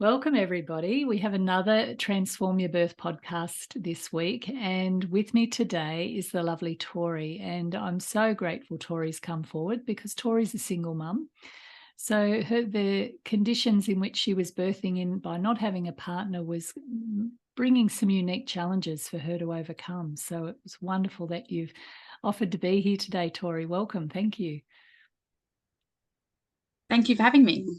Welcome, everybody. We have another Transform Your Birth podcast this week. And with me today is the lovely Tory. And I'm so grateful Tory's come forward because Tory's a single mum. So the conditions in which she was birthing in by not having a partner was bringing some unique challenges for her to overcome. So it was wonderful that you've offered to be here today, Tory. Welcome. Thank you. Thank you for having me.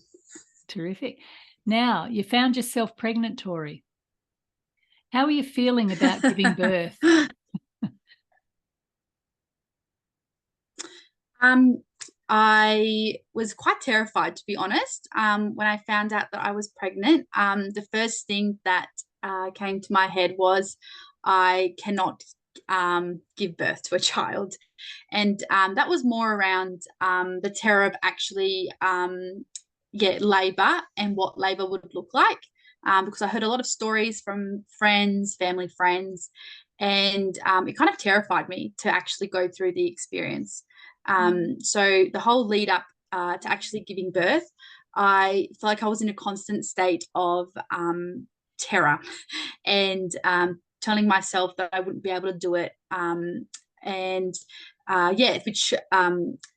Terrific. Now, you found yourself pregnant, Tory. How are you feeling about giving birth? I was quite terrified, to be honest, when I found out that I was pregnant. The first thing that came to my head was I cannot give birth to a child. And that was more around the terror of actually labor and what labor would look like, because I heard a lot of stories from friends, family friends, and it kind of terrified me to actually go through the experience. So the whole lead up to actually giving birth, I feel like I was in a constant state of terror and telling myself that I wouldn't be able to do it. Which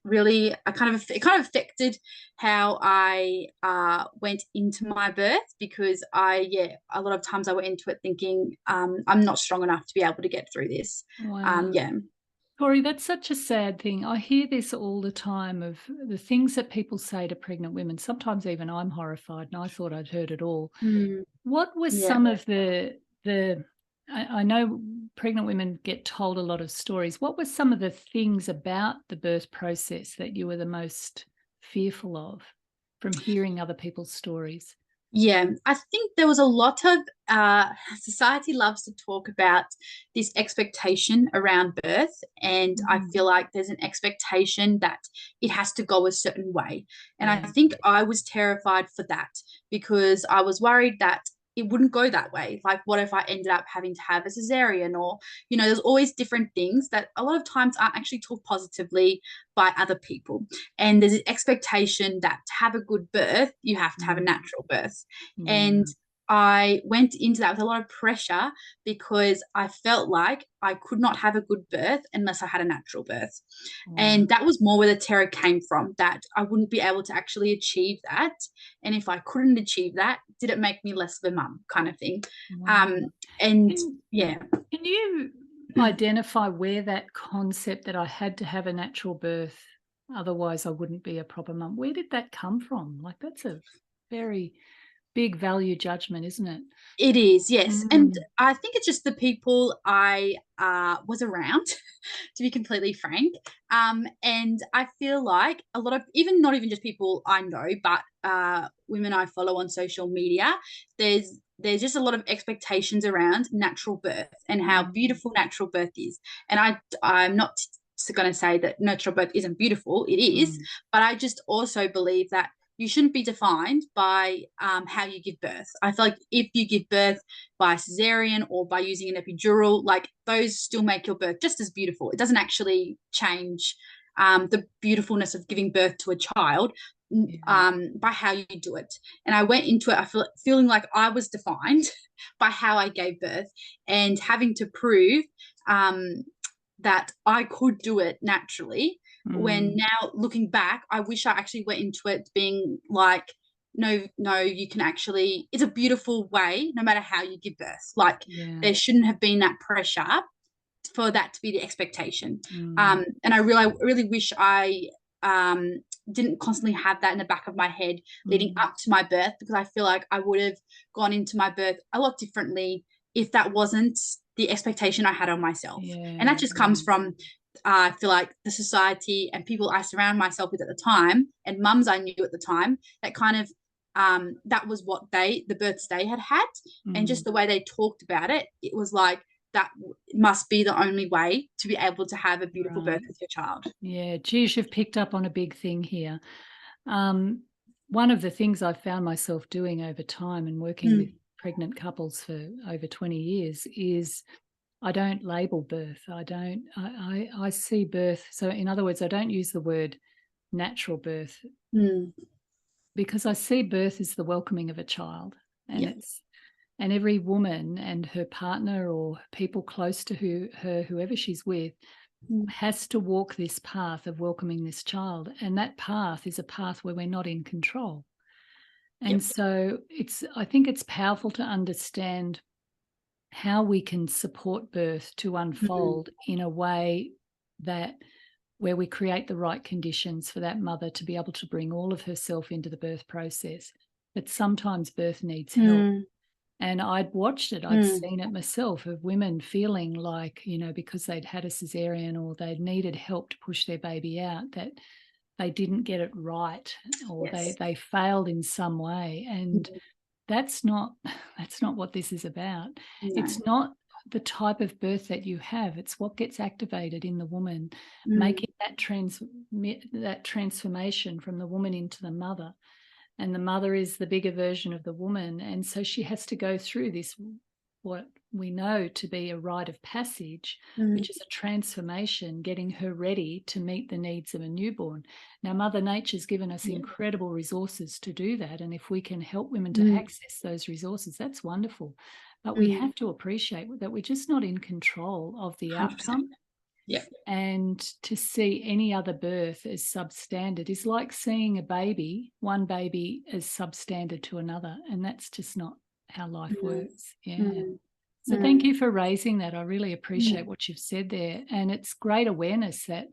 really it kind of affected how I went into my birth, because a lot of times I went into it thinking I'm not strong enough to be able to get through this. Wow. Tory, that's such a sad thing. I hear this all the time of the things that people say to pregnant women. Sometimes even I'm horrified, and I thought I'd heard it all. What was some of I know pregnant women get told a lot of stories. What were some of the things about the birth process that you were the most fearful of from hearing other people's stories? Yeah, I think there was a lot of society loves to talk about this expectation around birth. And I feel like there's an expectation that it has to go a certain way. And I think I was terrified for that, because I was worried that it wouldn't go that way. Like, what if I ended up having to have a cesarean? Or, there's always different things that a lot of times aren't actually talked positively by other people. And there's an expectation that to have a good birth, you have to have a natural birth. And I went into that with a lot of pressure, because I felt like I could not have a good birth unless I had a natural birth. And that was more where the terror came from, that I wouldn't be able to actually achieve that. And if I couldn't achieve that, did it make me less of a mum, kind of thing? Can you identify where that concept that I had to have a natural birth, otherwise I wouldn't be a proper mum, where did that come from? Like, that's a very big value judgment, isn't it? It is, yes. And I think it's just the people I was around, to be completely frank. And I feel like a lot of, not even just people I know, but women I follow on social media, there's just a lot of expectations around natural birth and how beautiful natural birth is. And I'm not going to say that natural birth isn't beautiful. It is. But I just also believe that you shouldn't be defined by how you give birth. I feel like if you give birth by cesarean or by using an epidural, like, those still make your birth just as beautiful. It doesn't actually change the beautifulness of giving birth to a child by how you do it. And I went into it feeling like I was defined by how I gave birth, and having to prove that I could do it naturally. When now looking back, I wish I actually went into it being like, no, you can actually, it's a beautiful way, no matter how you give birth. Like, there shouldn't have been that pressure for that to be the expectation. And I really wish I didn't constantly have that in the back of my head leading up to my birth, because I feel like I would have gone into my birth a lot differently if that wasn't the expectation I had on myself. And that just comes from I feel like the society and people I surround myself with at the time, and mums I knew at the time, that kind of that was what the births they had, and just the way they talked about it, it was like that must be the only way to be able to have a beautiful birth with your child. Yeah, geez, you've picked up on a big thing here. One of the things I've found myself doing over time and working with pregnant couples for over 20 years is I don't label birth. I see birth. So in other words, I don't use the word natural birth because I see birth as the welcoming of a child. And and every woman and her partner or people close to her, whoever she's with, has to walk this path of welcoming this child. And that path is a path where we're not in control. And so I think it's powerful to understand how we can support birth to unfold in a way that where we create the right conditions for that mother to be able to bring all of herself into the birth process. But sometimes birth needs help. And I'd watched it, I'd seen it myself, of women feeling like, because they'd had a cesarean or they'd needed help to push their baby out, that they didn't get it right, or they failed in some way. And that's not what this is about. No. It's not the type of birth that you have. It's what gets activated in the woman, making that transformation from the woman into the mother. And the mother is the bigger version of the woman. And so she has to go through this, what we know to be a rite of passage, which is a transformation, getting her ready to meet the needs of a newborn. Now, Mother Nature's given us incredible resources to do that. And if we can help women to access those resources, that's wonderful. But we have to appreciate that we're just not in control of the 100%. outcome. Yeah. And to see any other birth as substandard is like seeing one baby as substandard to another. And that's just not how life works. Yeah. So thank you for raising that. I really appreciate what you've said there. And it's great awareness that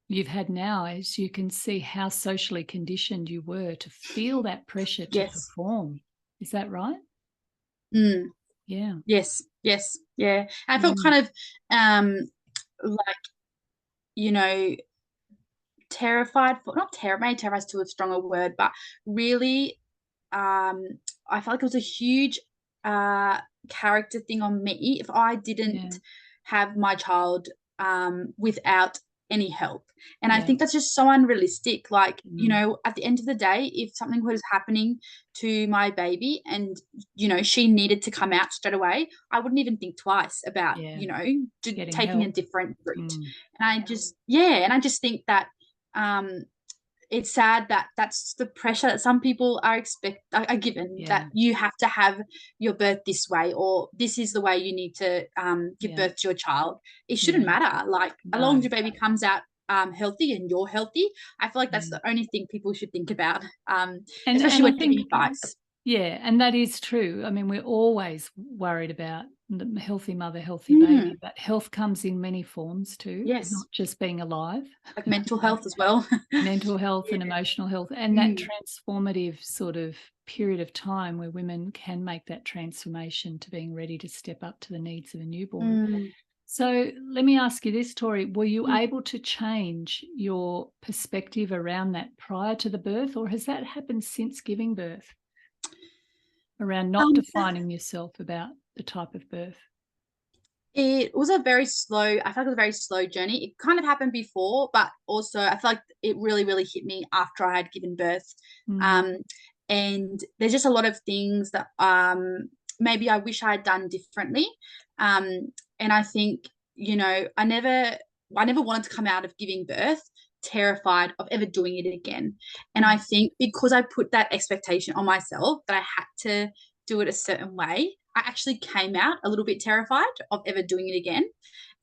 you've had now, as you can see how socially conditioned you were to feel that pressure to perform. Is that right? Yeah. Yes. Yeah. I felt kind of like, terrified, maybe terrified is too a stronger word, but really, I felt like it was a huge character thing on me if I didn't have my child without any help. And I think that's just so unrealistic. Like, at the end of the day, if something was happening to my baby and, she needed to come out straight away, I wouldn't even think twice about, taking a different route. And I just think that it's sad that that's the pressure that some people are given, that you have to have your birth this way, or this is the way you need to give birth to your child. It shouldn't matter. Like, as long as your baby comes out healthy and you're healthy, I feel like that's the only thing people should think about, especially when giving advice. Yeah, and that is true. I mean, we're always worried about the healthy mother, healthy baby, but health comes in many forms too. Yes. Not just being alive. Like mental health as well. Mental health and emotional health. And that transformative sort of period of time where women can make that transformation to being ready to step up to the needs of a newborn. So let me ask you this, Tory, were you able to change your perspective around that prior to the birth, or has that happened since giving birth? Around not defining yourself about the type of birth? It was I feel like it was a very slow journey. It kind of happened before, but also I feel like it really, really hit me after I had given birth. And there's just a lot of things that maybe I wish I had done differently. And I think, I never wanted to come out of giving birth terrified of ever doing it again. And I think because I put that expectation on myself that I had to do it a certain way, I actually came out a little bit terrified of ever doing it again.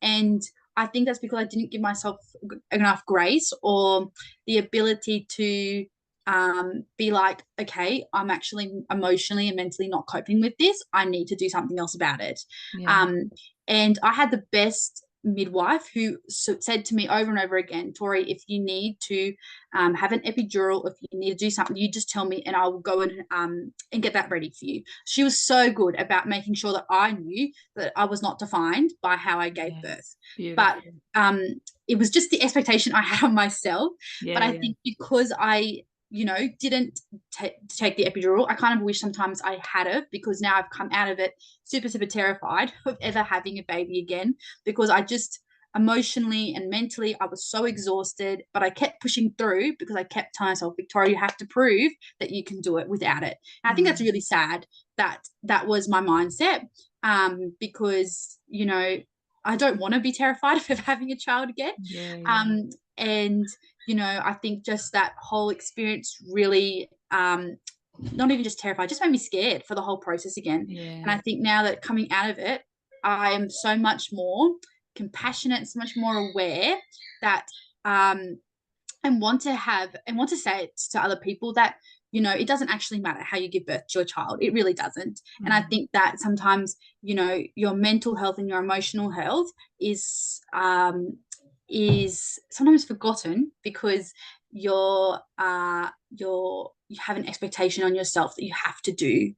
And I think that's because I didn't give myself enough grace or the ability to be like, okay, I'm actually emotionally and mentally not coping with this. I need to do something else about it. And I had the best midwife who said to me over and over again, Tory, if you need to have an epidural, if you need to do something, you just tell me and I will go and get that ready for you. She was so good about making sure that I knew that I was not defined by how I gave birth. Beautiful. But it was just the expectation I had on myself. But I think because I didn't take the epidural, I kind of wish sometimes I had it, because now I've come out of it super, super terrified of ever having a baby again, because I just emotionally and mentally, I was so exhausted, but I kept pushing through because I kept telling myself, Victoria, you have to prove that you can do it without it. And I think that's really sad that was my mindset, because, I don't want to be terrified of having a child again. And, I think just that whole experience really not even just terrified, just made me scared for the whole process again. Yeah. And I think now that coming out of it, I am so much more compassionate, so much more aware that and want to say it to other people that, you know, it doesn't actually matter how you give birth to your child. It really doesn't. And I think that sometimes, you know, your mental health and your emotional health is sometimes forgotten because you have an expectation on yourself that you have to do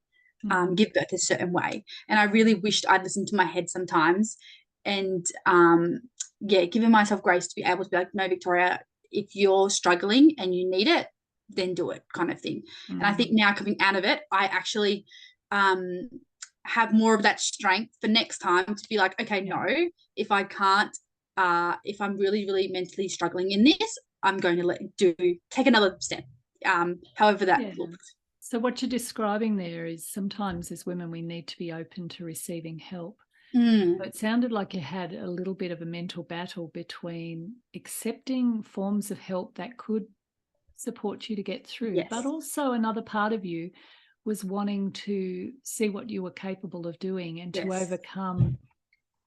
give birth a certain way. And I really wished I'd listened to my head sometimes and yeah, giving myself grace to be able to be like, no, Victoria, if you're struggling and you need it, then do it, kind of thing. And I think now coming out of it, I actually have more of that strength for next time to be like, okay, no, if I can't, if I'm really, really mentally struggling in this, I'm going to take another step, however that looks. So what you're describing there is sometimes as women, we need to be open to receiving help. So it sounded like you had a little bit of a mental battle between accepting forms of help that could support you to get through, but also another part of you was wanting to see what you were capable of doing and to overcome,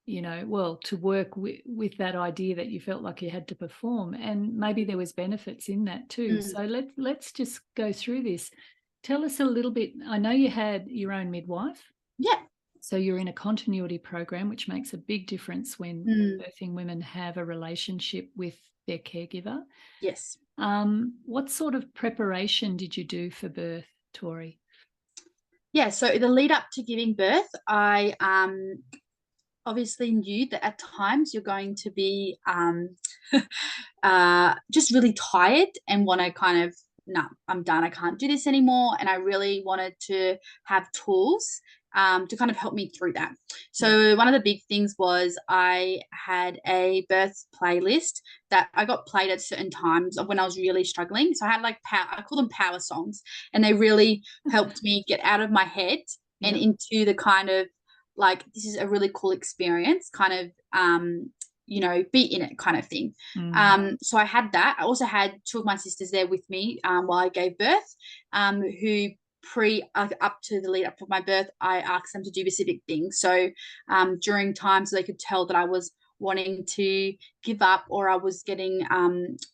you know, well, to work with that idea that you felt like you had to perform. And maybe there was benefits in that too. So let's just go through this. Tell us a little bit. I know you had your own midwife. Yeah. So you're in a continuity program, which makes a big difference when birthing women have a relationship with their caregiver. Yes. What sort of preparation did you do for birth, Tory? Yeah, so the lead up to giving birth, I obviously knew that at times you're going to be just really tired and want to kind of, no, I'm done. I can't do this anymore. And I really wanted to have tools to kind of help me through that. So one of the big things was I had a birth playlist that I got played at certain times of when I was really struggling. So I had like I call them power songs, and they really helped me get out of my head and into the kind of like, this is a really cool experience, kind of you know, be in it kind of thing. So I had that. I also had two of my sisters there with me while I gave birth, who up to the lead up of my birth, I asked them to do specific things. So during times so they could tell that I was wanting to give up or I was getting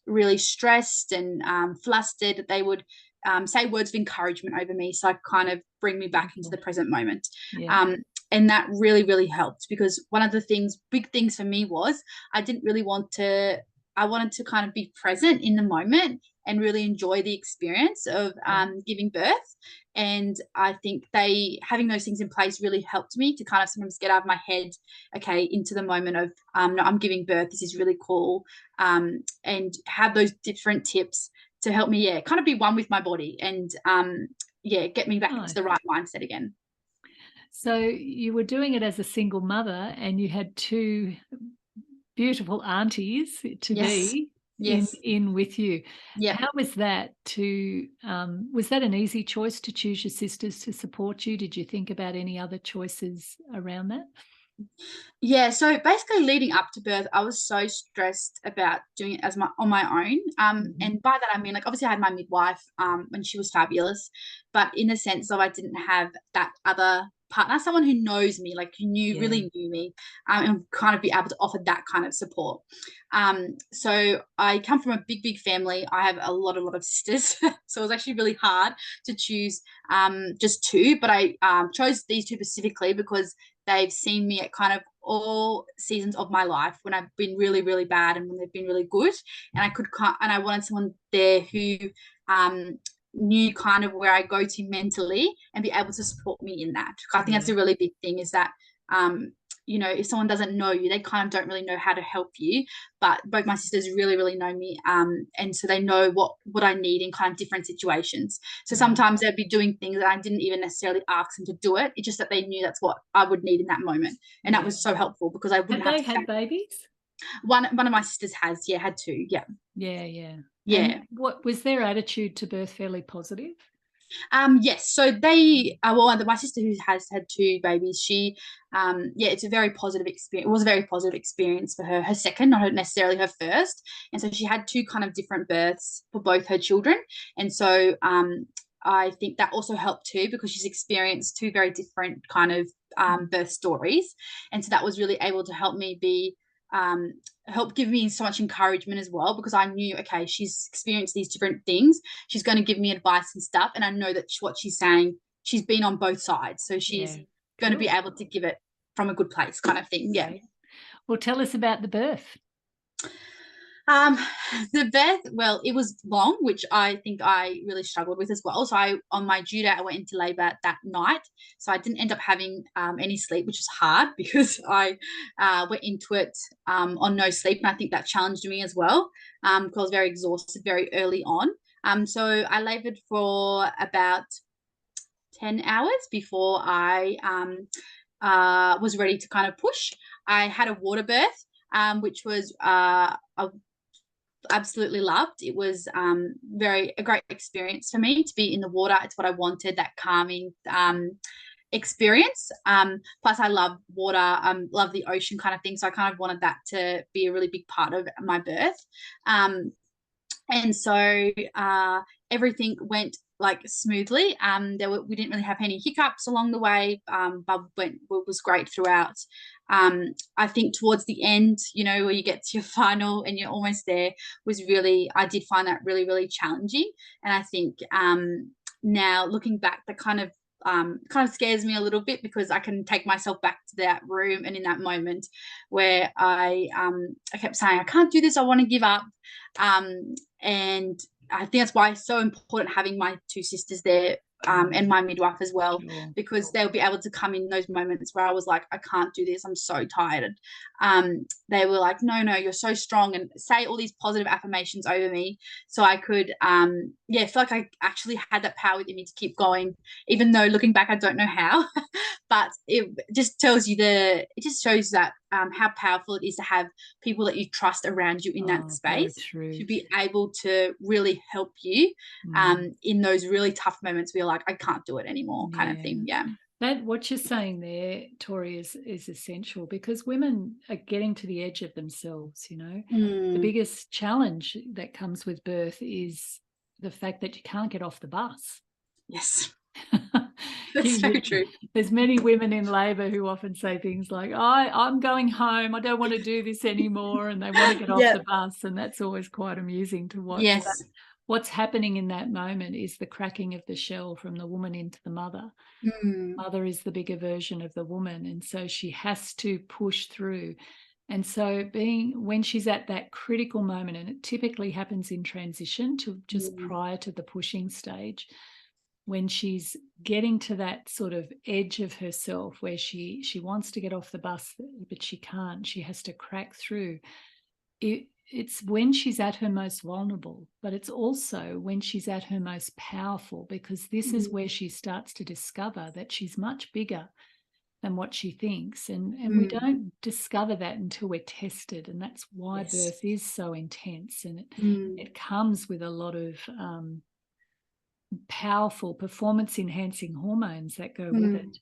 really stressed and flustered, they would say words of encouragement over me, so I kind of bring me back into the present moment. And that really, really helped, because one of the big things for me was I wanted to kind of be present in the moment and really enjoy the experience of giving birth. And I think having those things in place really helped me to kind of sometimes get out of my head, okay, into the moment of, no, I'm giving birth, this is really cool, and have those different tips to help me, kind of be one with my body and, get me back into the right mindset again. So you were doing it as a single mother and you had two beautiful aunties to be in with you. How was that was that an easy choice to choose your sisters to support you? Did you think about any other choices around that? Yeah, so basically leading up to birth, I was so stressed about doing it on my own. And by that I mean, like, obviously I had my midwife when she was fabulous, but in the sense of I didn't have that other partner, someone who knows me, like who really knew me, and kind of be able to offer that kind of support. So I come from a big family. I have a lot of sisters, so it was actually really hard to choose just two, but I chose these two specifically because they've seen me at kind of all seasons of my life when I've been really, really bad and when they've been really good. And I wanted someone there who knew kind of where I go to mentally and be able to support me in that. I think that's a really big thing, is that you know, if someone doesn't know you, they kind of don't really know how to help you. But both my sisters really, really know me, and so they know what I need in kind of different situations. So sometimes they'd be doing things that I didn't even necessarily ask them to do it. It's just that they knew that's what I would need in that moment, and that was so helpful because I wouldn't have to. Had babies? One of my sisters had two. Yeah. And what was their attitude to birth? Fairly positive? Yes, so my sister who has had two babies, she it's a very positive experience. It was a very positive experience for her second, not necessarily her first. And so she had two kind of different births for both her children. And so I think that also helped too, because she's experienced two very different kind of birth stories. And so that was really able to help me help give me so much encouragement as well, because I knew, okay, she's experienced these different things. She's going to give me advice and stuff. And I know that what she's saying, she's been on both sides. So she's going to be able to give it from a good place kind of thing. Yeah. Okay. Well, tell us about the birth. The birth, well, it was long, which I think I really struggled with as well. So on my due date, I went into labor that night. So I didn't end up having any sleep, which was hard because I went into it on no sleep. And I think that challenged me as well, because I was very exhausted very early on. So I labored for about 10 hours before I was ready to kind of push. I had a water birth, which was absolutely loved. It was a great experience for me to be in the water. It's what I wanted, that calming experience. Plus I love water, love the ocean kind of thing. So I kind of wanted that to be a really big part of my birth. And so everything went like smoothly. We didn't really have any hiccups along the way. But was great throughout. I think towards the end, where you get to your final and you're almost there, I did find that really, really challenging. And I think now looking back, that kind of scares me a little bit, because I can take myself back to that room and in that moment where I kept saying, I can't do this, I want to give up. And I think that's why it's so important having my two sisters there, and my midwife as well, because they'll be able to come in those moments where I was like, I can't do this, I'm so tired. They were like, no, you're so strong, and say all these positive affirmations over me, so I could feel like I actually had that power within me to keep going, even though looking back I don't know how. But it just shows that how powerful it is to have people that you trust around you in that space, to be able to really help you in those really tough moments where you're like, I can't do it anymore, kind of thing. Yeah. That what you're saying there, Tory, is essential, because women are getting to the edge of themselves. The biggest challenge that comes with birth is the fact that you can't get off the bus. Yes. That's so true. There's many women in labour who often say things like, I'm going home, I don't want to do this anymore, and they want to get off the bus, and that's always quite amusing to watch. Yes. But what's happening in that moment is the cracking of the shell from the woman into the mother. Mother is the bigger version of the woman, and so she has to push through. And so when she's at that critical moment, and it typically happens in transition to just prior to the pushing stage, when she's getting to that sort of edge of herself where she wants to get off the bus, but she can't, she has to crack through. It's when she's at her most vulnerable, but it's also when she's at her most powerful, because this is where she starts to discover that she's much bigger than what she thinks. And we don't discover that until we're tested. And that's why birth is so intense. And it comes with a lot of powerful performance-enhancing hormones that go with it.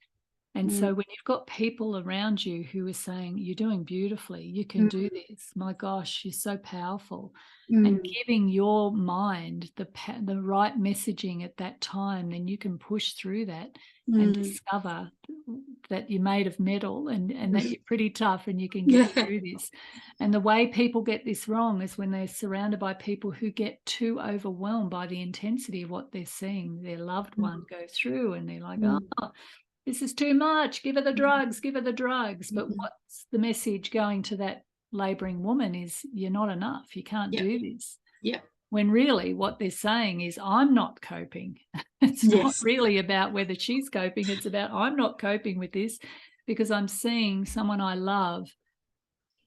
And so when you've got people around you who are saying, you're doing beautifully, you can do this, my gosh, you're so powerful, and giving your mind the right messaging at that time, then you can push through that and discover that you're made of metal, and that you're pretty tough and you can get through this. And the way people get this wrong is when they're surrounded by people who get too overwhelmed by the intensity of what they're seeing their loved one go through, and they're like, oh, this is too much, give her the drugs, give her the drugs. But what's the message going to that labouring woman is, you're not enough, you can't do this. When really what they're saying is, I'm not coping. It's not really about whether she's coping, it's about, I'm not coping with this because I'm seeing someone I love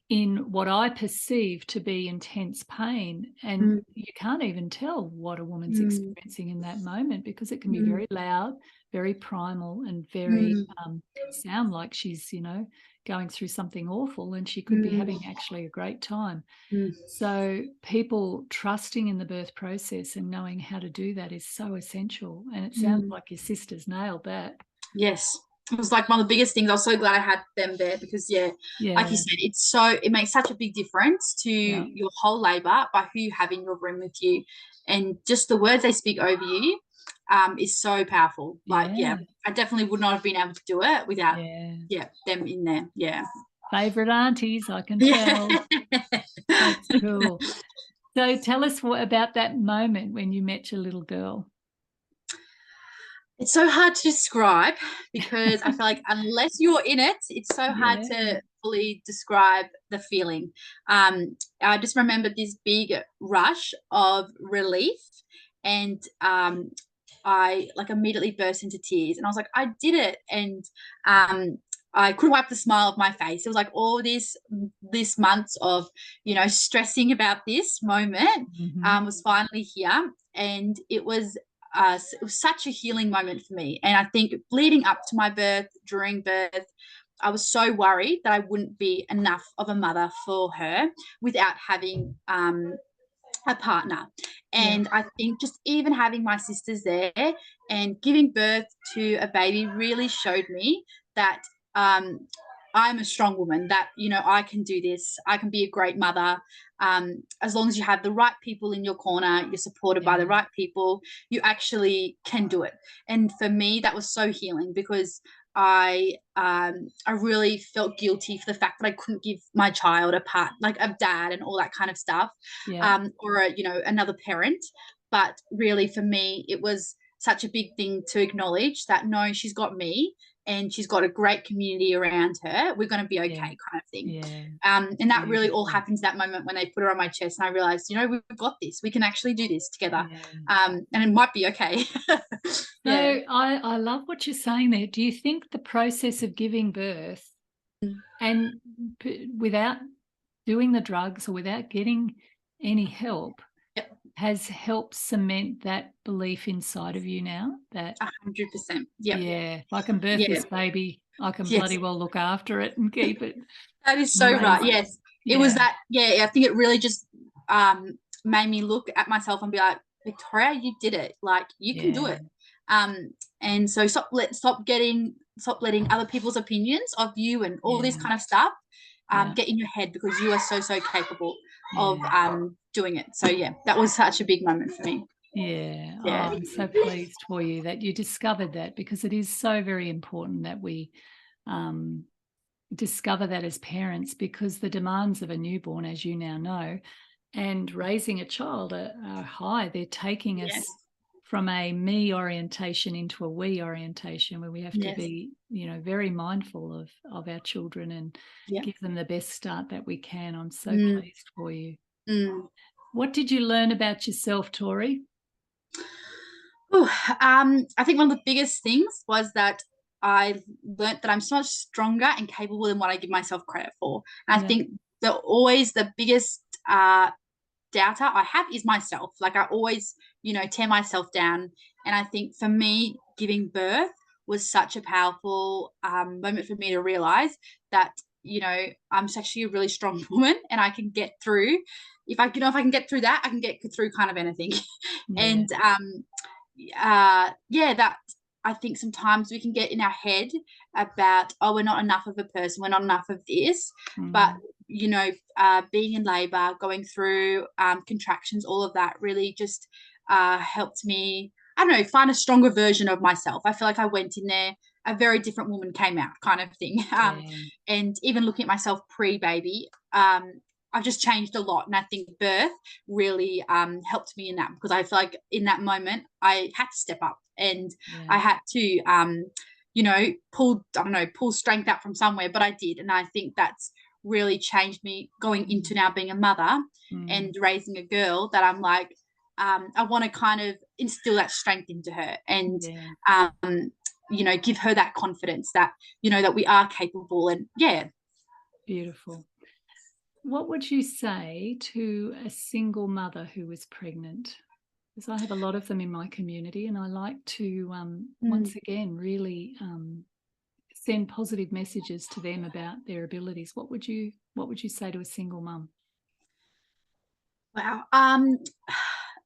in what I perceive to be intense pain. And you can't even tell what a woman's experiencing in that moment, because it can be very loud, very primal, and very sound like she's, going through something awful, and she could be having actually a great time. So people trusting in the birth process and knowing how to do that is so essential. And it sounds like your sisters nailed that. Yes. It was like one of the biggest things. I was so glad I had them there, because like you said, it makes such a big difference to your whole labour by who you have in your room with you, and just the words they speak over you. is so powerful. Like, Yeah. I definitely would not have been able to do it without, Yeah. them in there. Yeah. Favorite aunties, I can Yeah. tell. That's cool. So tell us what about that moment when you met your little girl. It's so hard to describe because I feel like unless you're in it, it's so hard Yeah. to fully describe the feeling. I just remember this big rush of relief, and I like immediately burst into tears, and I was like, I did it, and I couldn't wipe the smile off my face. It was like all this months of stressing about this moment Mhm. was finally here, and it was such a healing moment for me. And I think leading up to my birth, during birth, I was so worried that I wouldn't be enough of a mother for her without having a partner. Yeah. And I think just even having my sisters there and giving birth to a baby really showed me that I'm a strong woman, that, I can do this. I can be a great mother. As long as you have the right people in your corner, you're supported by the Yeah. right people, you actually can do it. And for me, that was so healing because I really felt guilty for the fact that I couldn't give my child a part, like a dad and all that kind of stuff, Yeah. or another parent. But really, for me, it was such a big thing to acknowledge that no, she's got me, and she's got a great community around her. We're going to be okay, Yeah. kind of thing. Yeah. And that really all Beautiful. happens that moment when they put her on my chest, and I realized, we've got this. We can actually do this together, Yeah. and it might be okay. So Yeah. I love what you're saying there. Do you think the process of giving birth and without doing the drugs or without getting any help Yep. has helped cement that belief inside of you now that, 100%. Yep. yeah, if I can birth Yeah. this baby, I can Yes. bloody well look after it and keep it, That is so right. raise it. Yes. It was Yeah. that. Yeah. I think it really just made me look at myself and be like, Victoria, you did it. Like, you can do Yeah. it. And so stop letting other people's opinions of you and all this Yeah. kind of stuff Yeah. get in your head, because you are so capable of Yeah. doing it. So yeah, that was such a big moment for me. Yeah. Oh, Yeah. I'm so pleased for you that you discovered that, because it is so very important that we um, discover that as parents, because the demands of a newborn, as you now know, and raising a child are high. They're taking Yes. us from a me orientation into a we orientation, where we have to Yes. be, very mindful of our children and Yeah. give them the best start that we can. I'm so Mm, pleased for you. mm. What did you learn about yourself, Tory? Ooh, I think one of the biggest things was that I learnt that I'm so much stronger and capable than what I give myself credit for. And I Yeah. think the biggest doubter I have is myself. Like, I always, tear myself down. And I think for me, giving birth was such a powerful moment for me to realize that, I'm actually a really strong woman, and I can get through. If I can get through that, I can get through kind of anything. Yeah. And that I think sometimes we can get in our head about, oh, we're not enough of a person, we're not enough of this. But Mm. being in labor, going through contractions, all of that really just helped me, I don't know, find a stronger version of myself. I feel like I went in there, a very different woman came out, kind of thing. Yeah. And even looking at myself pre-baby, I've just changed a lot. And I think birth really helped me in that, because I feel like in that moment I had to step up, and Yeah. I had to pull strength out from somewhere, but I did. And I think that's really changed me going into now being a mother Mm. and raising a girl, that I'm like, I want to kind of instill that strength into her, and Yeah. give her that confidence that, that we are capable. And yeah. Beautiful. What would you say to a single mother who was pregnant? Because I have a lot of them in my community, and I like to once again really send positive messages to them about their abilities. What would you say to a single mum? Wow.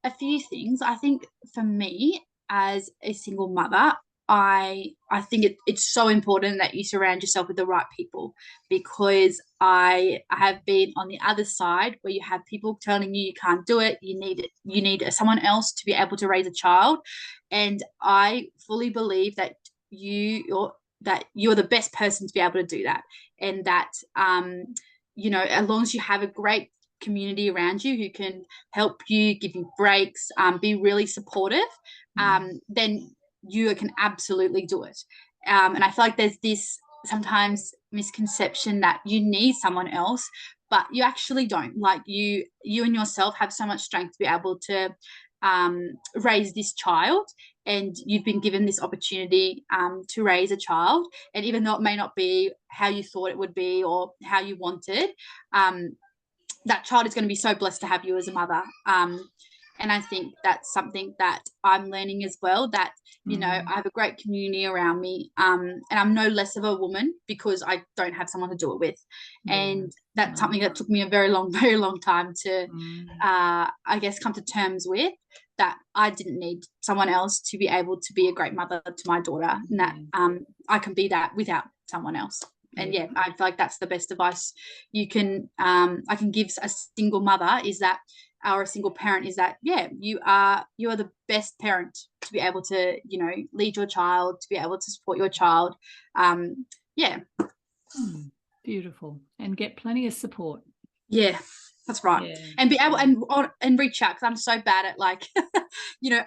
A few things. I think for me, as a single mother, I think it's so important that you surround yourself with the right people, because I have been on the other side where you have people telling you can't do it, you need someone else to be able to raise a child, and I fully believe that you're the best person to be able to do that, and that as long as you have a great community around you who can help you, give you breaks, be really supportive, then you can absolutely do it. And I feel like there's this sometimes misconception that you need someone else, but you actually don't. Like you and yourself have so much strength to be able to raise this child, and you've been given this opportunity to raise a child. And even though it may not be how you thought it would be or how you wanted, that child is going to be so blessed to have you as a mother. And I think that's something that I'm learning as well, that, I have a great community around me, and I'm no less of a woman because I don't have someone to do it with. And that's something that took me a very long time to, I guess, come to terms with, that I didn't need someone else to be able to be a great mother to my daughter, and that I can be that without someone else. And I feel like that's the best advice I can give a single mother, is that, or a single parent, is that you are the best parent to be able to lead your child, to be able to support your child. Beautiful. And get plenty of support. That's right. And be able and reach out, because I'm so bad at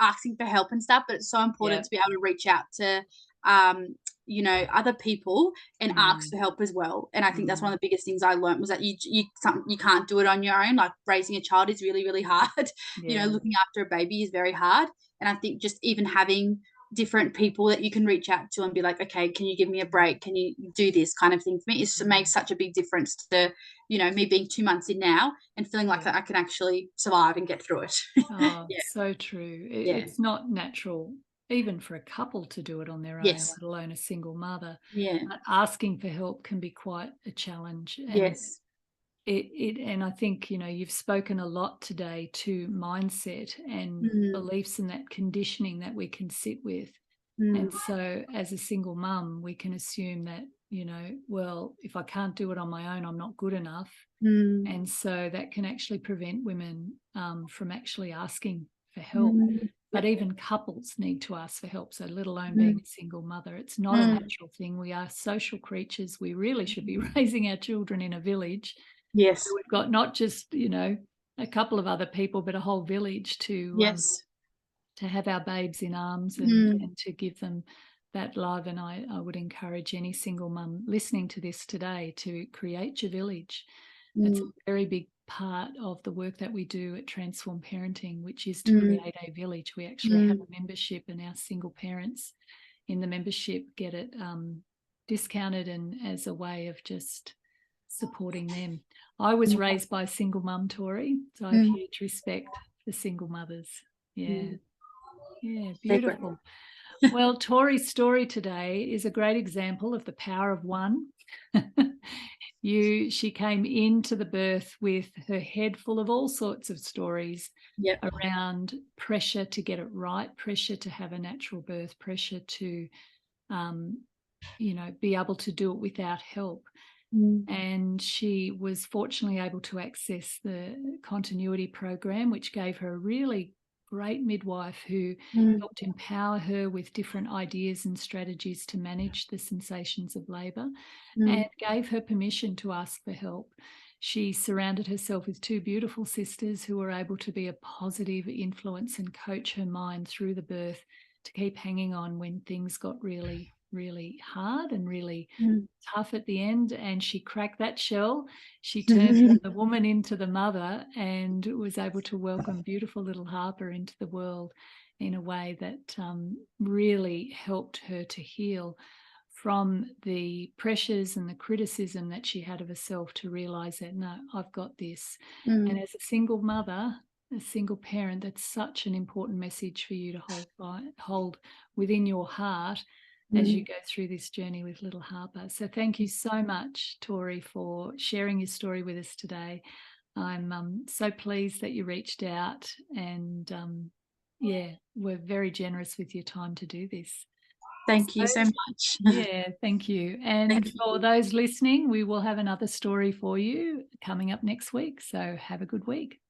asking for help and stuff, but it's so important to be able to reach out to other people and ask for help as well. And I think that's one of the biggest things I learned, was that you can't do it on your own. Like, raising a child is really, really hard. Looking after a baby is very hard. And I think just even having different people that you can reach out to and be like, okay, can you give me a break? Can you do this kind of thing for me? It makes such a big difference to, me being 2 months in now and feeling like that I can actually survive and get through it. So true. It's not natural even for a couple to do it on their own, let alone a single mother. But asking for help can be quite a challenge. And and I think, you've spoken a lot today to mindset and beliefs and that conditioning that we can sit with. And so as a single mum, we can assume that, well, if I can't do it on my own, I'm not good enough. And so that can actually prevent women from actually asking for help. But even couples need to ask for help, so let alone being a single mother. It's not a natural thing. We are social creatures. We really should be raising our children in a village. Yes. So we've got not just, a couple of other people, but a whole village to have our babes in arms and to give them that love. And I would encourage any single mum listening to this today to create your village. It's a very big part of the work that we do at Transform Parenting, which is to create a village. We actually have a membership, and our single parents in the membership get it discounted, and as a way of just supporting them. I was raised by a single mum, Tory, so I have huge respect for single mothers. Beautiful. Well, Tory's story today is a great example of the power of one. She came into the birth with her head full of all sorts of stories around pressure to get it right, pressure to have a natural birth, pressure to, be able to do it without help. And she was fortunately able to access the continuity program, which gave her a really great midwife who helped empower her with different ideas and strategies to manage the sensations of labour, and gave her permission to ask for help. She surrounded herself with two beautiful sisters who were able to be a positive influence and coach her mind through the birth to keep hanging on when things got really, really hard and really tough at the end. And she cracked that shell. She turned from the woman into the mother and was able to welcome beautiful little Harper into the world in a way that really helped her to heal from the pressures and the criticism that she had of herself, to realise that, no, I've got this. And as a single mother, a single parent, that's such an important message for you to hold within your heart as you go through this journey with little Harper. So thank you so much, Tory, for sharing your story with us today. I'm so pleased that you reached out, and we're very generous with your time to do this. Thank you so So much. yeah, thank you. Thank And for you. those listening, we will have another story for you coming up next week. So have a good week.